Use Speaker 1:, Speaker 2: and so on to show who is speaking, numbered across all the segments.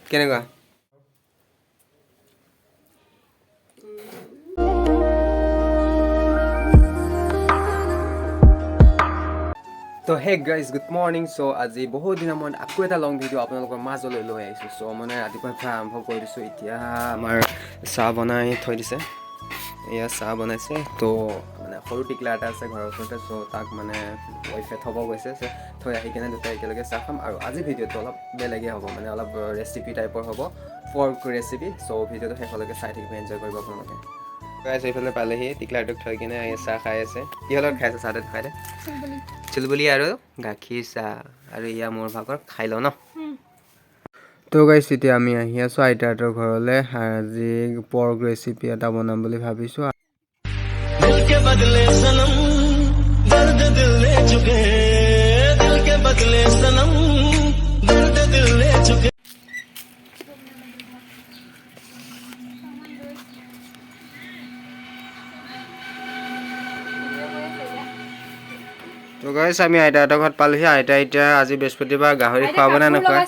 Speaker 1: কেনেকুৱা তো hey guys good morning চ' আজি বহুত দিনৰ মূৰত আকৌ এটা লং ভিডিঅ' আপোনালোকৰ মাজলৈ লৈ আহিছোঁ চ' মানে ৰাতিপুৱাৰ পৰা আৰম্ভ কৰি দিছোঁ এতিয়া আমাৰ চাহ বনাই থৈ দিছে এয়া চাহ বনাইছে তো মানে সৰু টিকলা এটা আছে ঘৰৰ ওচৰতে চ' তাক মানে ৱাইফে থ'ব গৈছে চ' থৈ আহি কিনে দুটাই একেলগে চাহ খাম আৰু আজি ভিডিঅ'টো অলপ বেলেগেই হ'ব মানে অলপ ৰেচিপি টাইপৰ হ'ব পৰ্ক ৰেচিপি চ' ভিডিঅ'টো শেষলৈকে চাই থাকিব এনজয় কৰিব আপোনালোকে গাইজ এইফালে পালেহি টিকলাটোক থৈ কিনে চাহ খাই আছে কিহৰ লগত খাই আছে চাহটো খাই দে চুলবুলি আৰু গাখীৰ চাহ আৰু ইয়া মোৰ ভাগৰ খাই লওঁ ন তো গাইছ এতিয়া আমি আহি আছোঁ আইতাহঁতৰ ঘৰলৈ আজি পৰ্ক ৰেচিপি এটা বনাম বুলি ভাবিছোঁ তো গাইছ আমি আইতাহঁতৰ ঘৰত পালোহি আইতা এতিয়া আজি বৃহস্পতিবাৰ গাহৰি খুৱাব নে নোখোৱা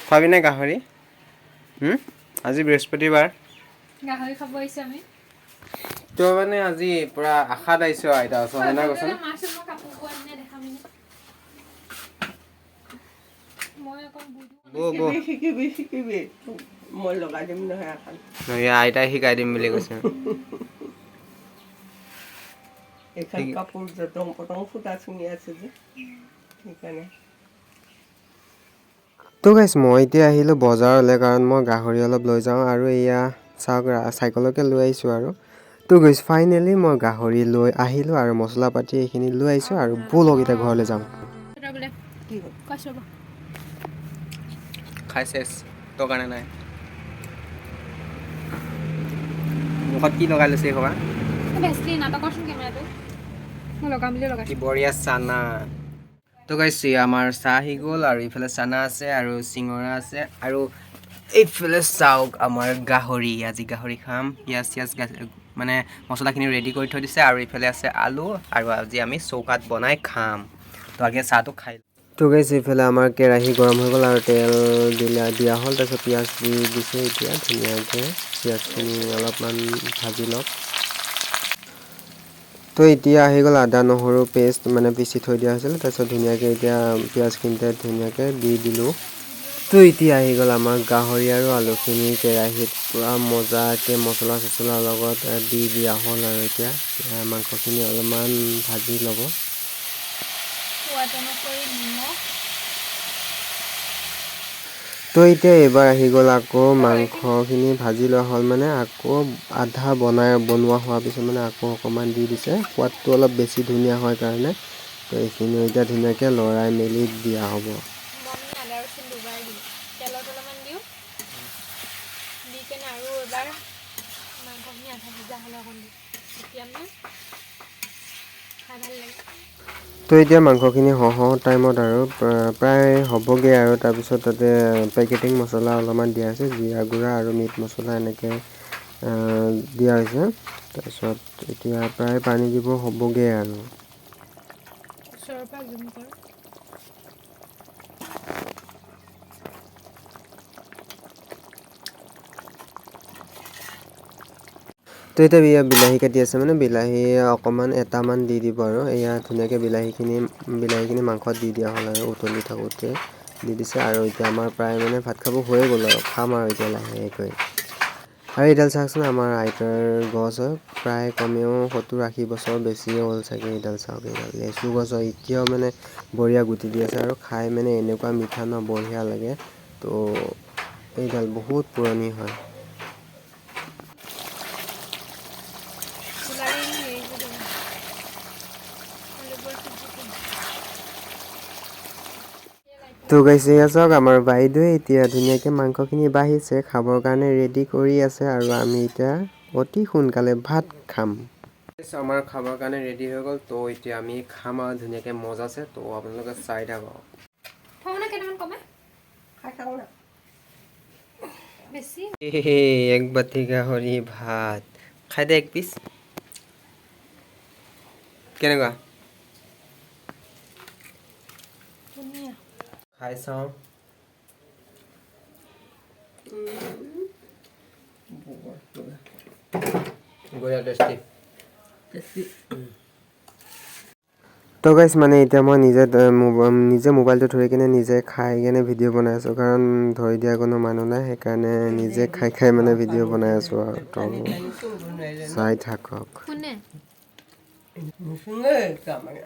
Speaker 1: খুৱাবি নে গাহৰি আজি বৃহস্পতিবাৰ
Speaker 2: গাহৰি খাব আহিছে আমি
Speaker 1: তো মানে আজি পুৰা আশাত আহিছোঁ আইতা ওচৰত হয় না কৈছোঁ
Speaker 3: শিকিবি মই লগাই দিম নহয় এখন
Speaker 1: আইতাই শিকাই দিম বুলি কৈছে
Speaker 3: এইখন কাপোৰ যতং পতং ফুটা চুঙি আছে যে সেইকাৰণে
Speaker 1: তো গাইছ মই এতিয়া আহিলোঁ বজাৰলৈ কাৰণ মই গাহৰি অলপ লৈ যাওঁ আৰু এয়া চাওক চাইকেলকে লৈ আহিছোঁ আৰু তো গাইছ ফাইনেলি মই গাহৰি লৈ আহিলোঁ আৰু মছলা পাতি এইখিনি লৈ আহিছোঁ আৰু ব'লক এতিয়া ঘৰলৈ যাম খাই চেছ তোৰ কাৰণে নাই মুখত কি লগাই লৈছে এইসোপা কি বঢ়িয়া চানা তো গাইছ আমাৰ চাহ আহি গ'ল আৰু ইফালে চানা আছে আৰু চিঙৰা আছে আৰু এইফালে চাওক আমাৰ গাহৰি আজি গাহৰি খাম পিঁয়াজ চিয়াজ মানে মছলাখিনি ৰেডি কৰি থৈ দিছে আৰু ইফালে আছে আলু আৰু আজি আমি চৌকাত বনাই খাম তো আগে চাহটো খাই তো গাইছ এইফালে আমাৰ কেৰাহী গৰম হৈ গ'ল আৰু তেল দিয়া হ'ল তাৰপিছত পিঁয়াজ দি দিছে এতিয়া ধুনীয়াকৈ পিঁয়াজখিনি অলপমান ভাজি লওক তো এতিয়া আহি গ'ল আদা নহৰু পেষ্ট মানে পিচি থৈ দিয়া হৈছিল তাৰপিছত ধুনীয়াকৈ এতিয়া পিঁয়াজখিনিতে ধুনীয়াকৈ দি দিলোঁ তো এতিয়া আহি গ'ল আমাৰ গাহৰি আৰু আলুখিনি কেৰাহীত পূৰা মজাকৈ মছলা চছলাৰ লগত দি দিয়া হ'ল আৰু এতিয়া মাংসখিনি অলপমান ভাজি ল'ব তো এতিয়া এইবাৰ আহি গ'ল আকৌ মাংসখিনি ভাজি লোৱা হ'ল মানে আকৌ আধা বনোৱা হোৱাৰ পিছত মানে আকৌ অকণমান দি দিছে সোৱাদটো অলপ বেছি ধুনীয়া হয় কাৰণে তো এইখিনি এতিয়া ধুনীয়াকৈ লৰাই মেলি দিয়া হ'ব তো এতিয়া মাংসখিনি সহ টাইমত আৰু প্ৰায় হ'বগৈ আৰু তাৰপিছত তাতে পেকেটিং মছলা অলপমান দিয়া হৈছে জিৰা গুড়া আৰু মিট মছলা এনেকৈ দিয়া হৈছে তাৰপিছত এতিয়া প্ৰায় পানী দিব হ'বগৈ আৰু তো এতিয়া বিলাহী কাটি আছে মানে বিলাহী অকণমান এটামান দি দিব আৰু এয়া ধুনীয়াকৈ বিলাহীখিনি মাংসত দি দিয়া হ'ল আৰু উতলি থাকোঁতে দি দিছে আৰু এতিয়া আমাৰ প্ৰায় মানে ভাত খাব হৈয়ে গ'ল আৰু খাম আৰু এতিয়া লাহেকৈ আৰু এইডাল চাওকচোন আমাৰ আইতাৰ গছ হয় প্ৰায় কমেও 70-80 বছৰ বেছিয়ে হ'ল চাগে এইডাল চাওক এইডাল লেচু গছ হয় এতিয়াও মানে বঢ়িয়া গুটি দি আছে আৰু খাই মানে এনেকুৱা মিঠা ন বঢ়িয়া লাগে তো এইডাল বহুত পুৰণি হয় তো গাইছ এয়া চাওক আমাৰ বাইদেৱে এতিয়া ধুনীয়াকৈ মাংসখিনি বাঢ়িছে খাবৰ কাৰণে ৰেডি কৰি আছে আৰু আমি এতিয়া অতি সোনকালে ভাত খাম আমাৰ খাবৰ কাৰণে ৰেডি হৈ গ'ল তো এতিয়া আমি খাম আৰু ধুনীয়াকৈ মজা আছে তো আপোনালোকে চাই থাকক
Speaker 2: বেছি
Speaker 1: এক বাতি গাহৰি ভাত খাই দে এক পিচ কেনেকুৱা
Speaker 2: ধুনীয়া
Speaker 1: খাই চাওঁ বঢ়িয়া টেষ্টি তো গাইছ মানে এতিয়া মই নিজে মোবাইলটো ধৰি কিনে নিজে খাই কিনে ভিডিঅ' বনাই আছোঁ কাৰণ ধৰি দিয়া কোনো মানুহ নাই সেইকাৰণে নিজে খাই মানে ভিডিঅ' বনাই আছোঁ আৰু তো চাই থাকক
Speaker 2: কোনে
Speaker 3: নুশুনে কামাৰ